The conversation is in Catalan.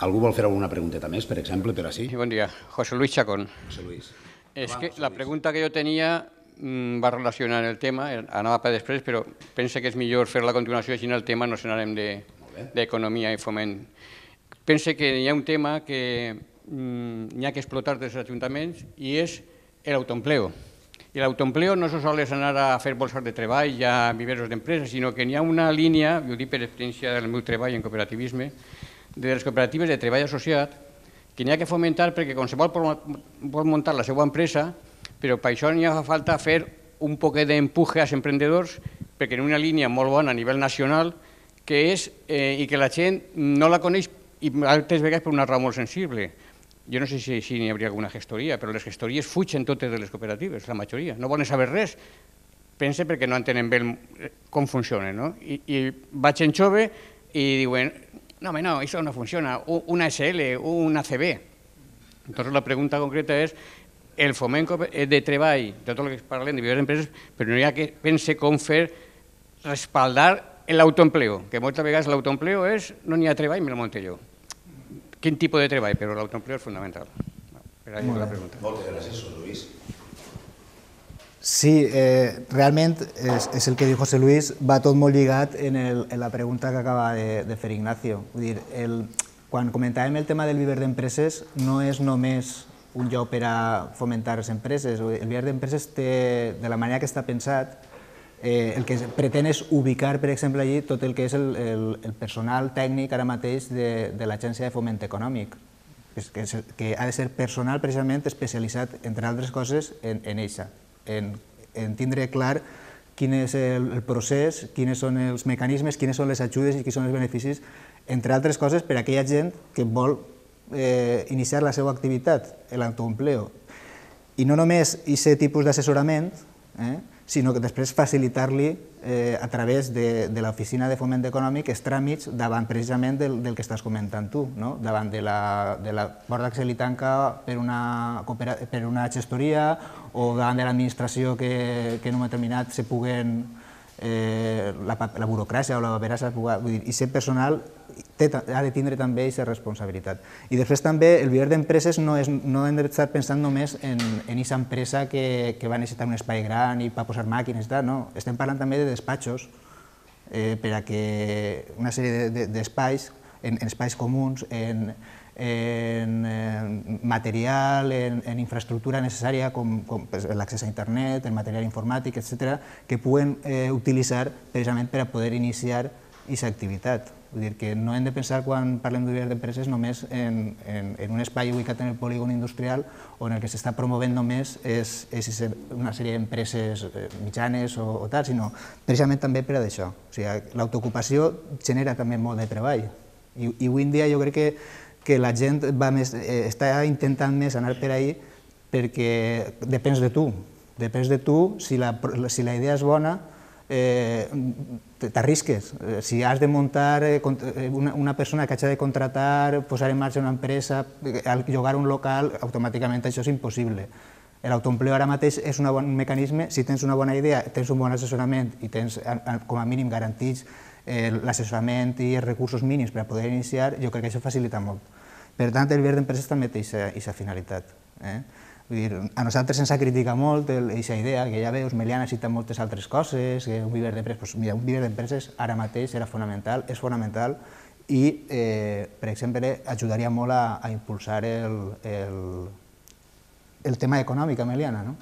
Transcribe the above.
Algú vol fer alguna pregunteta més, per exemple, per així? Bon dia. José Luis Chacón. José Luis. És que la pregunta que jo tenia va relacionar el tema, anava per després, però pense que és millor fer la continuació, així el tema no se n'anem d'economia i foment. Pense que hi ha un tema que n'hi ha que explotar des dels ajuntaments i és l'autoempleo. I l'autoempleo no sol és anar a fer bolsas de treball i a viveros d'empreses, sinó que n'hi ha una línia, jo ho dic per experiència del meu treball en cooperativisme, de les cooperatives de treball associat, que n'hi ha que fomentar perquè qualsevol vol muntar la seva empresa, però per això n'hi ha falta fer un poquet d'empuje als emprendedors, perquè en una línia molt bona a nivell nacional, que és, i que la gent no la coneix, i altres vegades per una raó molt sensible. Jo no sé si n'hi hauria alguna gestoria, però les gestories fugen totes de les cooperatives, la majoria. No volen saber res, pense perquè no entenen bé com funcionen. I vaig en jove i diuen, no, això no funciona, una SL, una ACB. Entonces la pregunta concreta és, el foment de treball, de tot el que parlem de vives empreses, però no hi ha que pense com fer respaldar l'autoempleo, que moltes vegades l'autoempleo és, no n'hi ha treball, me lo monte jo. Quin tipus de treball, però l'autoempleo és fonamental. Per ahí la pregunta. Moltes gràcies, Luis. Sí, realment és el que diu José Luis, va tot molt lligat en la pregunta que acaba de fer Ignacio. Vull dir, quan comentàvem el tema del viver d'empreses, no és només un lloc per a fomentar les empreses. El viver d'empreses té, de la manera que està pensat, el que pretén és ubicar, per exemple, allí tot el que és el personal tècnic ara mateix de l'Agència de Foment Econòmic, que ha de ser personal precisament especialitzat, entre altres coses, en això, en tindre clar quin és el procés, quins són els mecanismes, quines són les ajudes i quins són els beneficis, entre altres coses, per a aquella gent que vol iniciar la seva activitat, l'autoempleo. I no només aquest tipus d'assessorament, sinó que després facilitar-li a través de l'Oficina de Foment Econòmic els tràmits davant precisament del que estàs comentant tu, davant de la porta que se li tanca per una gestoria o davant de l'administració que en un moment determinat se puguen la burocràcia o la paperassa, i aquest personal ha de tindre també aquesta responsabilitat. I després també el viver d'empreses no hem d'estar pensant només en aquesta empresa que va necessitar un espai gran i va posar màquines, no, estem parlant també de despatxos per a que una sèrie d'espais, en espais comuns, en material, en infraestructura necessària com l'accés a internet, el material informàtic, etc., que puguen utilitzar precisament per a poder iniciar aquesta activitat. Vull dir que no hem de pensar quan parlem de viver d'empreses només en un espai ubicat en el polígon industrial on el que s'està promovent només és una sèrie d'empreses mitjanes o tal, sinó precisament també per a això. O sigui, l'autoocupació genera també molt de treball i avui en dia jo crec que la gent està intentant més anar per ahí perquè depèn de tu. Depèn de tu, si la idea és bona, t'arrisques. Si has de muntar una persona que hagi de contratar, posar en marxa una empresa, llogar un local, automàticament això és impossible. L'autoempleo ara mateix és un bon mecanisme, si tens una bona idea, tens un bon assessorament i tens com a mínim garantits l'assessorament i els recursos mínims per a poder iniciar, jo crec que això facilita molt. Per tant, el viver d'empreses també té aquesta finalitat. A nosaltres ens ha criticat molt aquesta idea, que ja veus, Meliana cita moltes altres coses, que un viver d'empreses, mira, un viver d'empreses ara mateix era fonamental, és fonamental i, per exemple, ajudaria molt a impulsar el tema econòmic, Meliana, no?